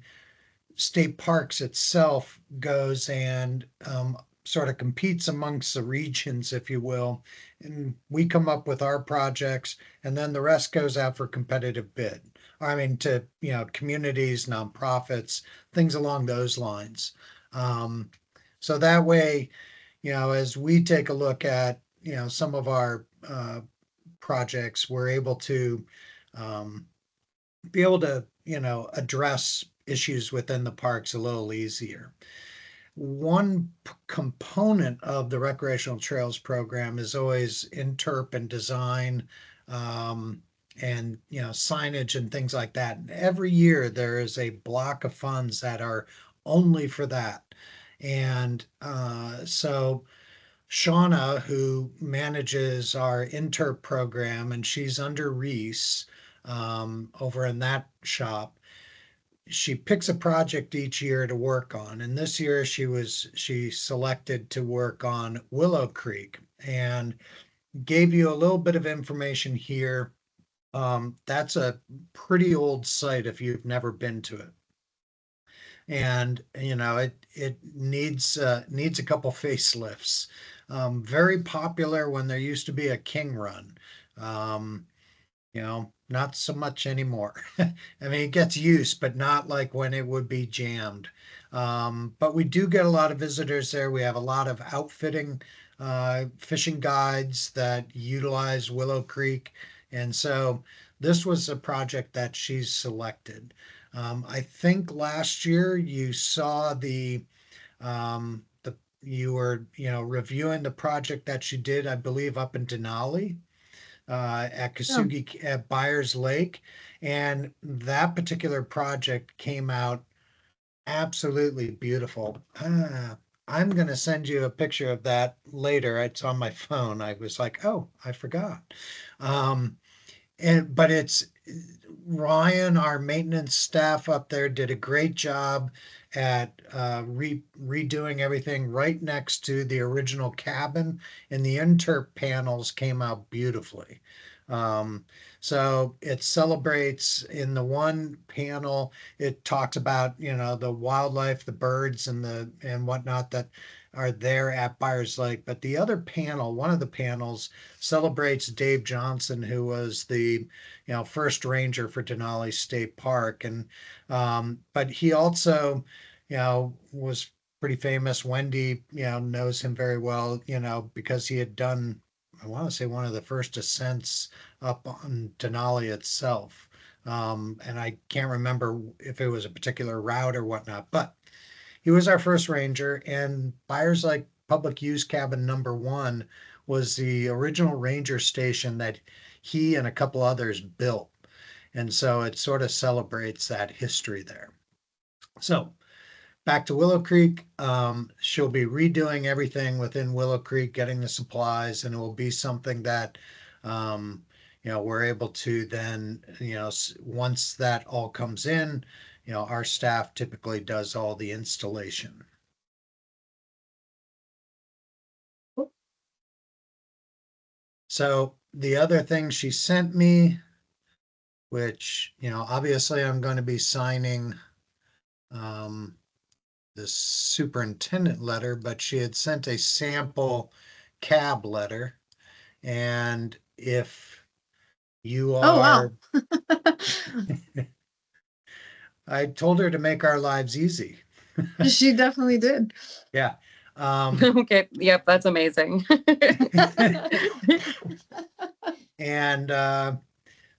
state parks itself goes and sort of competes amongst the regions, if you will. And we come up with our projects, and then the rest goes out for competitive bid. I mean, to, communities, nonprofits, things along those lines. So that way, as we take a look at, some of our projects, we're able to be able to, address issues within the parks a little easier. One component of the recreational trails program is always interp and design, and signage and things like that. And every year there is a block of funds that are only for that. And so Shauna, who manages our Inter program, and she's under Reese over in that shop. She picks a project each year to work on, and this year she selected to work on Willow Creek and gave you a little bit of information here. That's a pretty old site if you've never been to it. And it needs a couple facelifts. Very popular when there used to be a King Run. Not so much anymore. I mean, it gets used, but not like when it would be jammed. But we do get a lot of visitors there. We have a lot of outfitting fishing guides that utilize Willow Creek. And so this was a project that she's selected. I think last year you saw you were, reviewing the project that she did, I believe, up in Denali at Kasugi at Byers Lake. And that particular project came out absolutely beautiful. I'm going to send you a picture of that later. It's on my phone. I was like, oh, I forgot. But it's Ryan, our maintenance staff up there, did a great job at redoing everything right next to the original cabin, and the inter panels came out beautifully. So it celebrates in the one panel, it talks about, the wildlife, the birds and whatnot that are there at Byers Lake. But the other panel, one of the panels celebrates Dave Johnson, who was the, first ranger for Denali State Park. And, but he also, was pretty famous. Wendy, knows him very well, because he had done, I want to say, one of the first ascents up on Denali itself. And I can't remember if it was a particular route or whatnot, but he was our first ranger. And Byers Lake Public Use Cabin #1 was the original ranger station that he and a couple others built. And so it sort of celebrates that history there. So back to Willow Creek. She'll be redoing everything within Willow Creek, getting the supplies, and it will be something that, we're able to then, once that all comes in, our staff typically does all the installation. So the other thing she sent me, which, obviously I'm going to be signing the superintendent letter, but she had sent a sample cab letter. And if you are, Oh, wow. I told her to make our lives easy. She definitely did. Yeah. Okay. Yep. That's amazing. And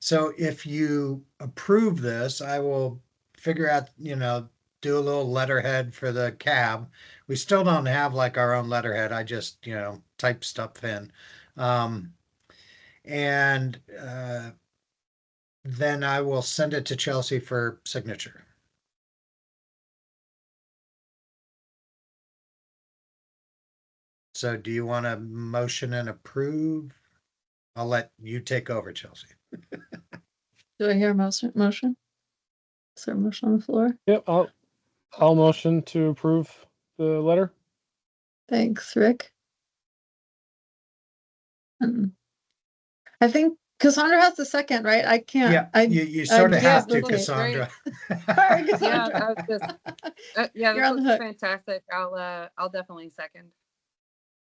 so if you approve this, I will figure out, do a little letterhead for the cab. We still don't have like our own letterhead. I just, type stuff in. And then I will send it to Chelsea for signature. So do you want to motion and approve? I'll let you take over, Chelsea. Do I hear a motion? Is there a motion on the floor? Yep, I'll motion to approve the letter. Thanks, Rick. I think Cassandra has the second, right? I can't. Yeah, you sort of have to, this looks Cassandra. Sorry, Yeah, Cassandra. I was just, yeah, You're on the this looks hook. fantastic. I'll definitely second.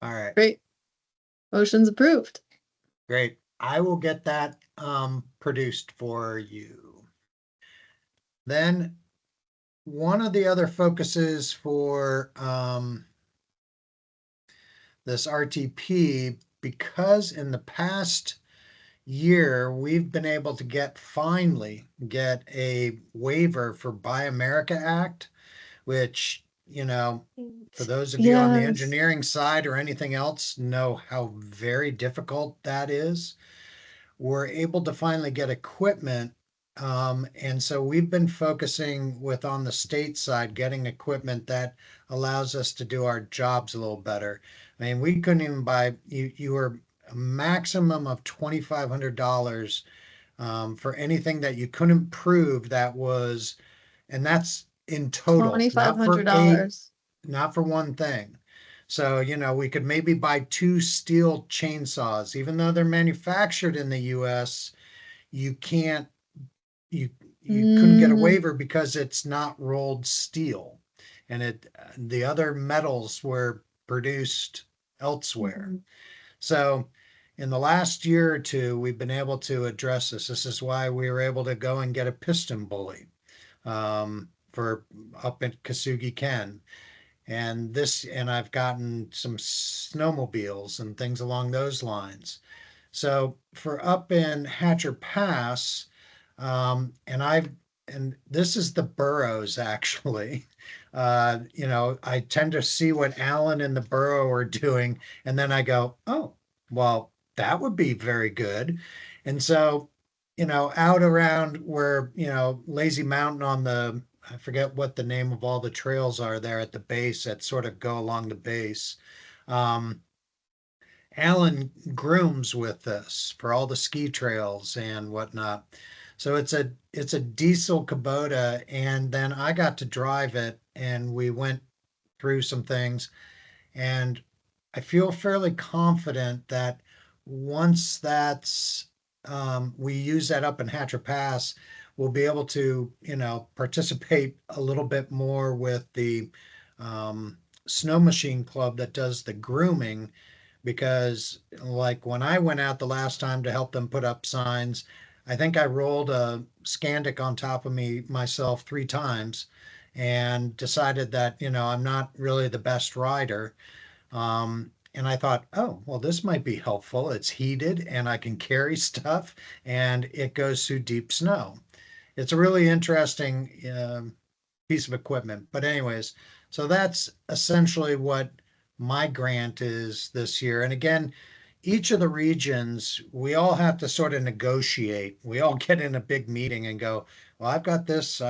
All right, Great. Motion's approved. great. I will get that produced for you. Then one of the other focuses for this RTP, because in the past year, we've been able to finally get a waiver for Buy America Act, which, for those of you on the Yes. engineering side or anything else, know how very difficult that is. We're able to finally get equipment And so we've been focusing with on the state side, getting equipment that allows us to do our jobs a little better. I mean, we couldn't even buy, you were a maximum of $2,500 for anything that you couldn't prove that was, and that's in total, $2,500. not for one thing. So, we could maybe buy two steel chainsaws, even though they're manufactured in the US, you can't, you, you couldn't get a Mhm. waiver because it's not rolled steel. And the other metals were produced elsewhere. Mhm. So in the last year or two, we've been able to address this. This is why we were able to go and get a piston bully for up at Kasugi Ken. And I've gotten some snowmobiles and things along those lines. So for up in Hatcher Pass, and this is the boroughs actually. I tend to see what Alan and the borough are doing, and then I go, oh, well, that would be very good. And so, out around where, Lazy Mountain on I forget what the name of all the trails are there at the base that sort of go along the base. Um, Alan grooms with this for all the ski trails and whatnot. So it's a diesel Kubota, and then I got to drive it, and we went through some things, and I feel fairly confident that once we use that up in Hatcher Pass, we'll be able to, participate a little bit more with the snow machine club that does the grooming, because like when I went out the last time to help them put up signs, I think I rolled a Scandic on top of me myself 3 times and decided that, I'm not really the best rider. And I thought, oh, well, this might be helpful. It's heated and I can carry stuff and it goes through deep snow. It's a really interesting piece of equipment. But anyways, so that's essentially what my grant is this year. And again, each of the regions, we all have to sort of negotiate. We all get in a big meeting and go, well, I've got this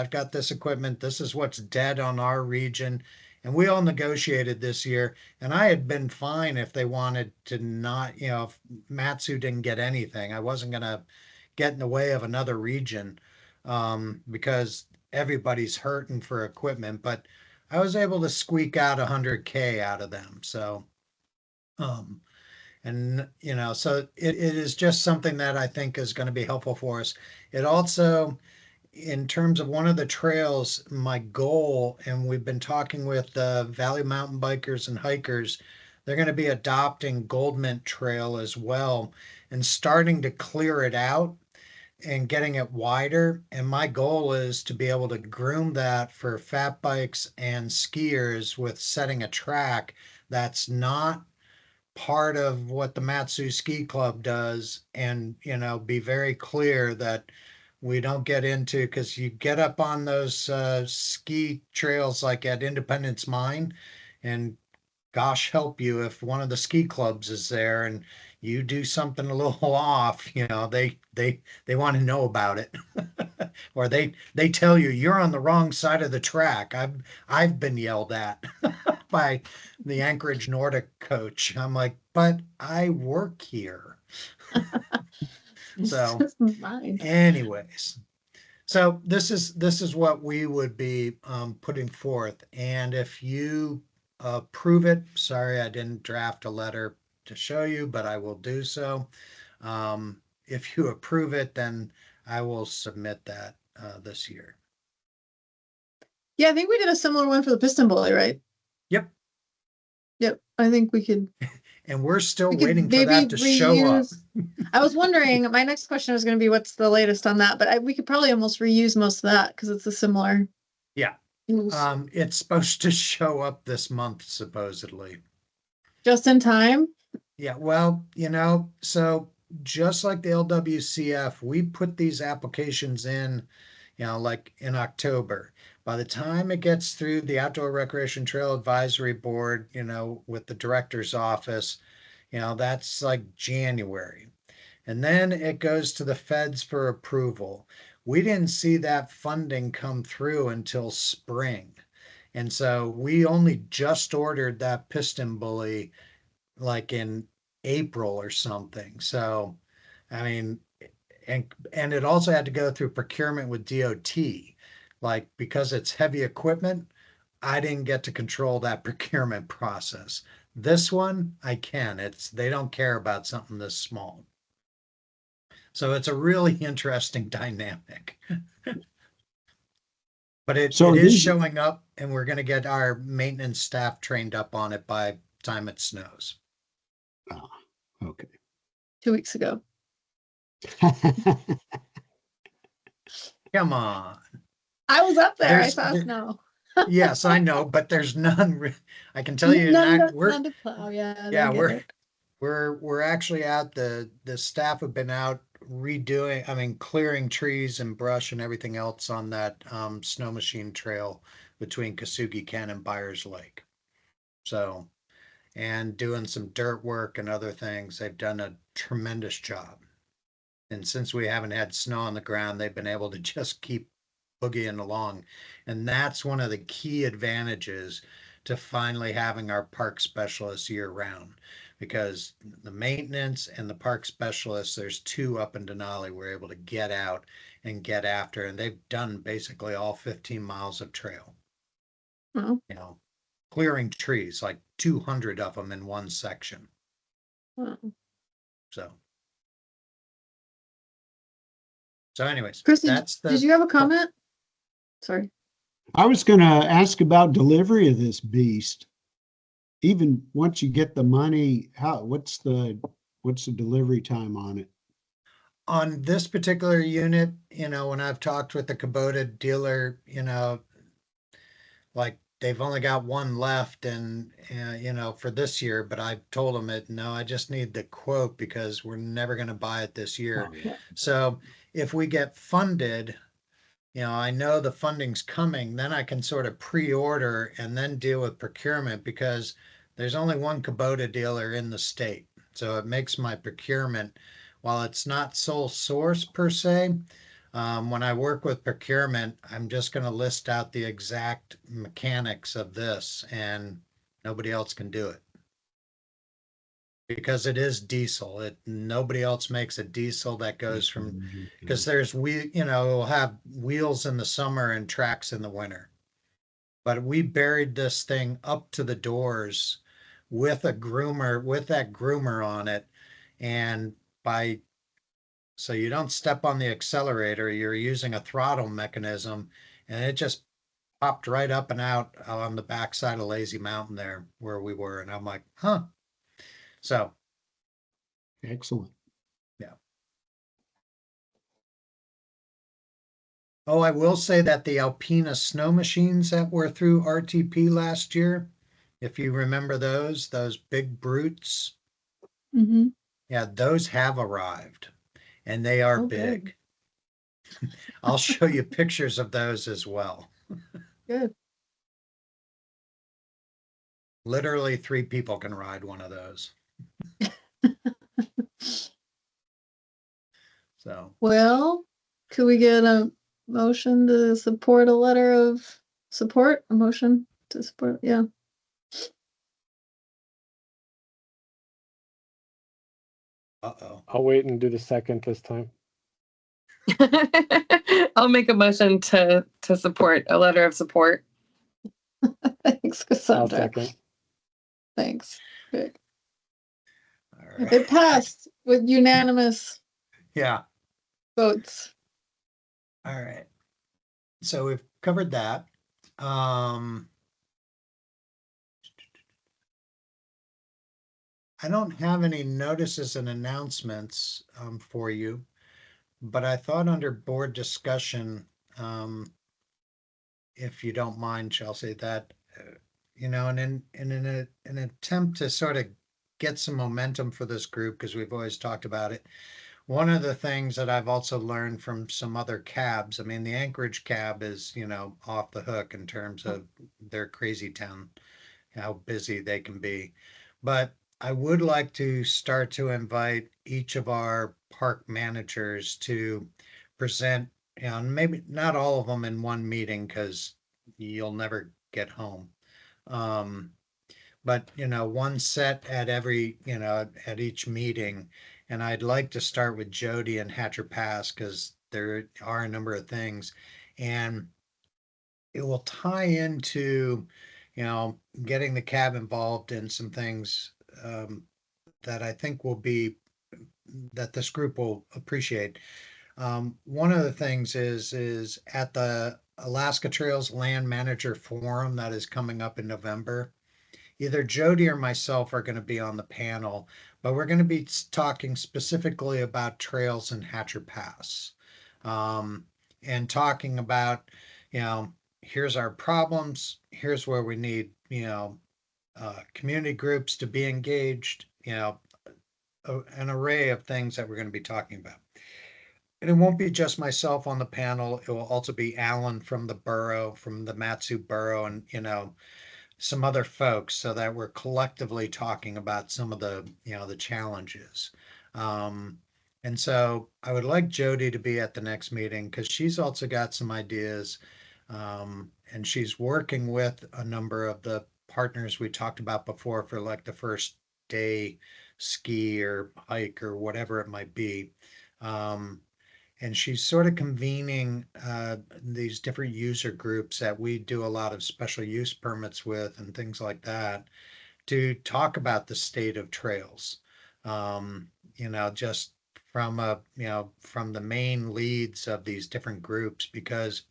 equipment. This is what's dead on our region. And we all negotiated this year. And I had been fine if they wanted to not, if Matsu didn't get anything. I wasn't going to get in the way of another region because everybody's hurting for equipment. But I was able to squeak out 100K out of them. So, um, so it is just something that I think is going to be helpful for us. It also, in terms of one of the trails, my goal, and we've been talking with Valley Mountain Bikers and hikers, they're going to be adopting Goldmint Trail as well and starting to clear it out and getting it wider. And my goal is to be able to groom that for fat bikes and skiers with setting a track that's not part of what the Matsu Ski Club does, and be very clear that we don't get into, because you get up on those ski trails like at Independence Mine, and gosh help you if one of the ski clubs is there and you do something a little off, they want to know about it. Or they tell you you're on the wrong side of the track. I've been yelled at by the Anchorage Nordic coach. I'm like, but I work here. So This is mine. anyways, so this is what we would be putting forth. And if you approve it, sorry, I didn't draft a letter to show you, but I will do so. If you approve it, then I will submit that this year. Yeah, I think we did a similar one for the piston bully, right? Yep. Yep. I think we could. And we're still We could waiting for maybe that to show up. reuse. I was wondering, my next question was going to be what's the latest on that, but we could probably almost reuse most of that because it's a similar. Yeah. use. It's supposed to show up this month, supposedly. Just in time. Yeah, well, so just like the LWCF, we put these applications in, like in October. By the time it gets through the Outdoor Recreation Trail Advisory Board, with the director's office, that's like January. And then it goes to the feds for approval. we didn't see that funding come through until spring. And so we only just ordered that piston bully like in April or something. So, I mean, and it also had to go through procurement with DOT. Like because it's heavy equipment, I didn't get to control that procurement process. This one I can. They don't care about something this small. So it's a really interesting dynamic. But it So is these- showing up, and we're going to get our maintenance staff trained up on it by time it snows. Okay. 2 weeks ago. Come on. I was up there. I There's- saw there- snow. Yes, I know, but there's none. I can tell you, None not, to- we're none to plow. Yeah. I yeah, get it. we're actually out. The staff have been out redoing. I mean, clearing trees and brush and everything else on that snow machine trail between Kasugi Ken and Byers Lake. So, and doing some dirt work and other things. They've done a tremendous job. And since we haven't had snow on the ground, they've been able to just keep boogieing along. And that's one of the key advantages to finally having our park specialists year round. Because the maintenance and the park specialists, there's two up in Denali, we're able to get out and get after. And they've done basically all 15 miles of trail. Oh, You know, clearing trees, like 200 of them in one section. wow. So anyways, Chris, that's did you have a comment? Sorry. I was going to ask about delivery of this beast. Even once you get the money, what's the delivery time on it? On this particular unit, when I've talked with the Kubota dealer, like they've only got one left and, for this year, but I told them no, I just need the quote because we're never going to buy it this year. Oh, yeah. So if we get funded, I know the funding's coming, then I can sort of pre-order and then deal with procurement because there's only one Kubota dealer in the state. So it makes my procurement, while it's not sole source per se, when I work with procurement, I'm just going to list out the exact mechanics of this and nobody else can do it. Because it is diesel. Nobody else makes a diesel that goes from, because we'll have wheels in the summer and tracks in the winter. But we buried this thing up to the doors with that groomer on it. And so you don't step on the accelerator, you're using a throttle mechanism, and it just popped right up and out on the backside of Lazy Mountain there where we were. And I'm like, huh. So, Excellent. yeah. Oh, I will say that the Alpina snow machines that were through RTP last year, if you remember those big brutes, Mm-hmm. yeah, those have arrived and they are Oh, big. I'll show you pictures of those as well. Good. Literally 3 people can ride one of those. So, Well, could we get a motion to support a letter of support? A motion to support? Yeah. uh-oh. I'll wait and do the second this time. I'll make a motion to support a letter of support. Thanks, I'll Cassandra. second. Thanks. Good. All right. It passed with unanimous Yeah. votes. All right. So we've covered that. I don't have any notices and announcements for you, but I thought under board discussion, if you don't mind, Chelsea, that in an attempt to sort of get some momentum for this group, because we've always talked about it. One of the things that I've also learned from some other cabs, I mean, the Anchorage cab is, off the hook in terms of their crazy town, how busy they can be. But I would like to start to invite each of our park managers to present Yeah, and maybe not all of them in one meeting because you'll never get home. Um, but one set at every, at each meeting. And I'd like to start with Jody and Hatcher Pass because there are a number of things. And it will tie into, getting the cab involved in some things that I think will be that this group will appreciate. One of the things is at the Alaska Trails Land Manager Forum that is coming up in November. Either Jody or myself are going to be on the panel, but we're going to be talking specifically about trails in Hatcher Pass, and talking about, here's our problems, here's where we need, community groups to be engaged, an array of things that we're going to be talking about. And it won't be just myself on the panel. It will also be Alan from the borough, from the Mat-Su borough, and some other folks, so that we're collectively talking about some of the challenges. And so I would like Jody to be at the next meeting because she's also got some ideas. And she's working with a number of the partners we talked about before for like the first day ski or hike or whatever it might be. And she's sort of convening these different user groups that we do a lot of special use permits with and things like that to talk about the state of trails. Just from the main leads of these different groups, because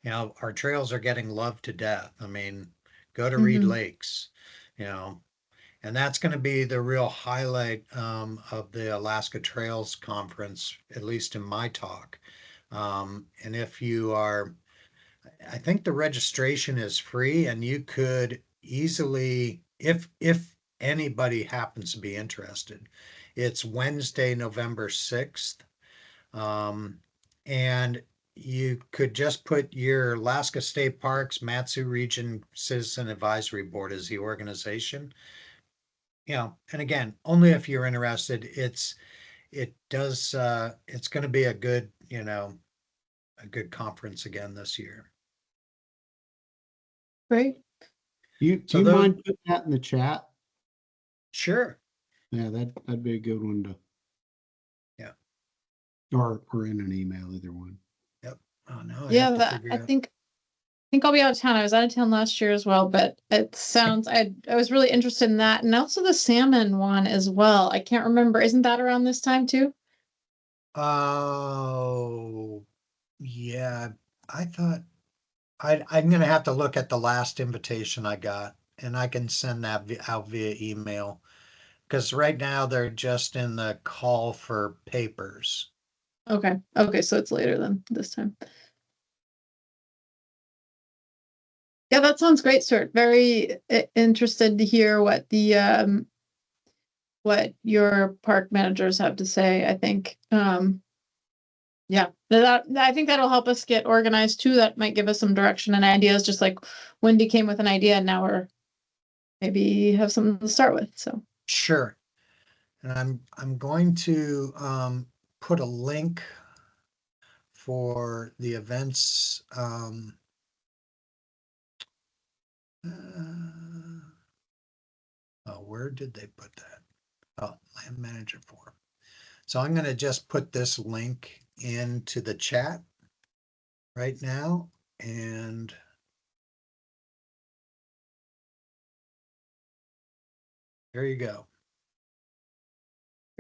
our trails are getting loved to death. I mean, go to Reed Mhm. Lakes, you know, and that's going to be the real highlight of the Alaska Trails Conference, at least in my talk. And if you are, I think the registration is free, and you could easily, if anybody happens to be interested, it's Wednesday, November 6th. Um, and you could just put your Alaska State Parks Mat-Su Region Citizen Advisory Board as the organization. And again, only if you're interested. It's going to be a good conference again this year. Great. Do So you those, mind putting that in the chat? sure. Yeah, that'd be a good one to. Yeah. Or in an email, either one. Yep. Oh no, I Yeah, have to that, figure I out. think I'll be out of town. I was out of town last year as well, but it sounds I was really interested in that, and also the salmon one as well. I can't remember. Isn't that around this time too? Oh, yeah. I thought I'm gonna have to look at the last invitation I got, and I can send that out via email. Because right now they're just in the call for papers. Okay. Okay, so it's later than this time. Yeah, that sounds great, Stuart. Very interested to hear what your park managers have to say. I think yeah, I think that'll help us get organized too. That might give us some direction and ideas, just like Wendy came with an idea and now we're maybe have something to start with. So Sure. And I'm going to put a link for the events. Oh, where did they put that? Oh, Land Manager Forum. So I'm going to just put this link into the chat right now, and there you go.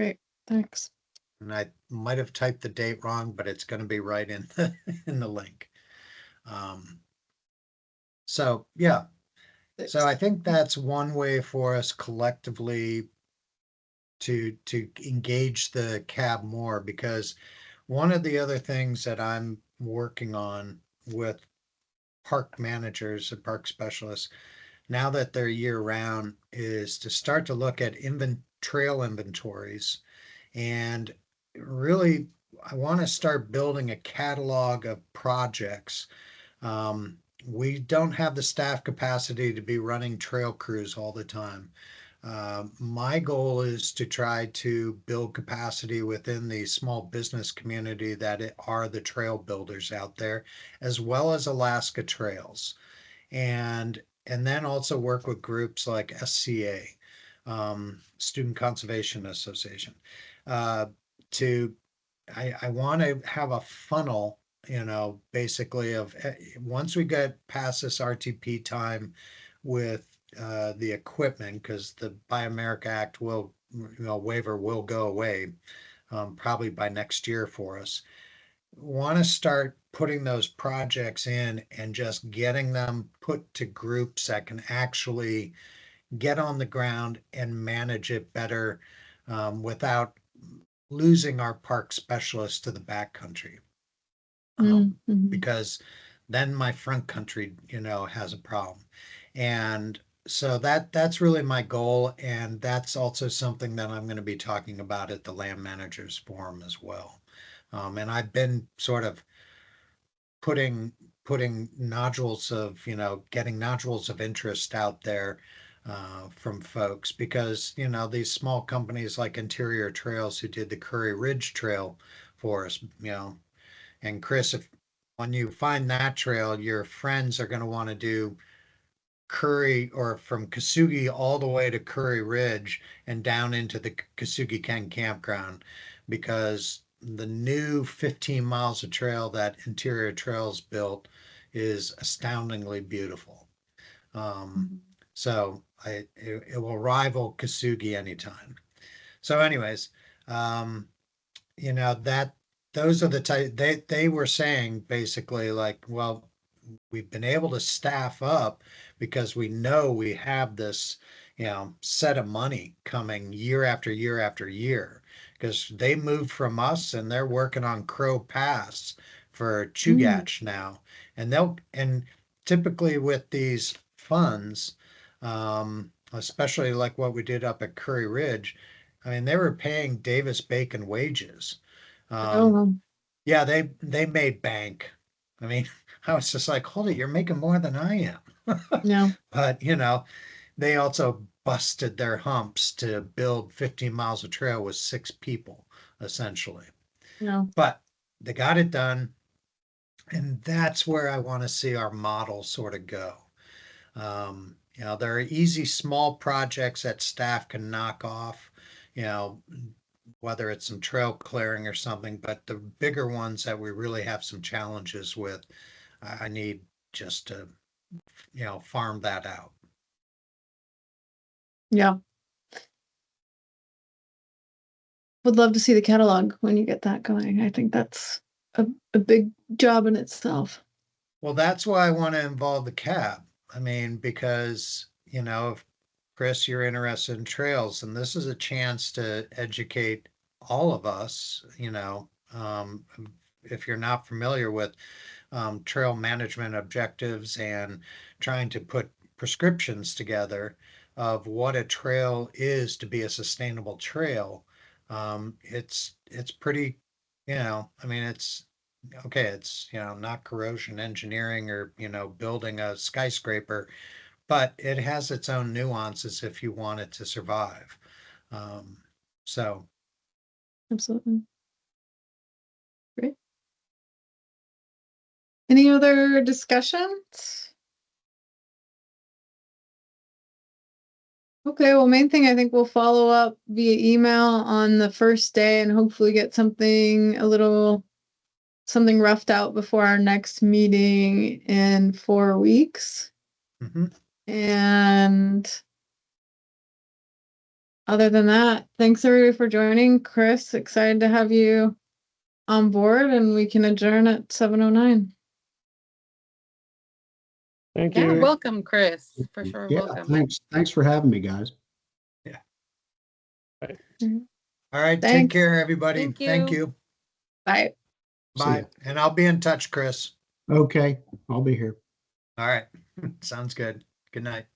great, thanks. And I might have typed the date wrong, but it's going to be right in the in the link. So yeah, so I think that's one way for us collectively to engage the cab more, because one of the other things that I'm working on with park managers and park specialists now that they're year round is to start to look at trail inventories. And really, I want to start building a catalog of projects. We don't have the staff capacity to be running trail crews all the time. My goal is to try to build capacity within the small business community that are the trail builders out there, as well as Alaska Trails. And then also work with groups like SCA, Student Conservation Association, to I want to have a funnel, basically of once we get past this RTP time with the equipment, because the Buy America Act waiver will go away probably by next year for us. Want to start putting those projects in and just getting them put to groups that can actually get on the ground and manage it better without losing our park specialists to the backcountry. Mhm. Because then my front country, has a problem. And so that's really my goal. And that's also something that I'm going to be talking about at the Land Managers Forum as well. And I've been sort of putting nodules of, getting nodules of interest out there from folks because, these small companies like Interior Trails who did the Curry Ridge Trail for us, and Chris, if when you find that trail, your friends are going to want to do Curry or from Kasugi all the way to Curry Ridge and down into the Kasugi Ken campground because the new 15 miles of trail that Interior Trails built is astoundingly beautiful. So it will rival Kasugi anytime. So anyways, that those are the type they were saying basically like, well, we've been able to staff up because we know we have this, set of money coming year after year after year because they moved from us and they're working on Crow Pass for Chugach now. And typically with these funds, especially like what we did up at Curry Ridge, I mean, they were paying Davis Bacon wages. Um, Oh, yeah, they made bank. I mean, I was just like, hold it, you're making more than I am. no, But, they also busted their humps to build 15 miles of trail with 6 people, essentially. no. But they got it done. And that's where I want to see our model sort of go. There are easy small projects that staff can knock off, you know, whether it's some trail clearing or something, but the bigger ones that we really have some challenges with, I need just to, farm that out. Yeah. Would love to see the catalog when you get that going. I think that's a big job in itself. Well, that's why I want to involve the cab. I mean, because, if Chris, you're interested in trails, and this is a chance to educate all of us, if you're not familiar with trail management objectives and trying to put prescriptions together of what a trail is to be a sustainable trail. It's pretty, I mean, it's okay. It's, not corrosion engineering or, building a skyscraper, but it has its own nuances if you want it to survive. Um, so Absolutely. Great. Any other discussions? Okay, well, main thing I think we'll follow up via email on the first day and hopefully get something something roughed out before our next meeting in 4 weeks. mhm. And other than that, thanks everybody for joining. Chris, excited to have you on board and we can adjourn at 7:09. Thank Yeah, you. welcome, Chris. For sure, Yeah, welcome. thanks for having me, guys. All right. Take Thanks. care, everybody. Thank Thank you. you. Bye. See Bye. ya. And I'll be in touch, Chris. Okay, I'll be here. All right. Sounds good. Good night.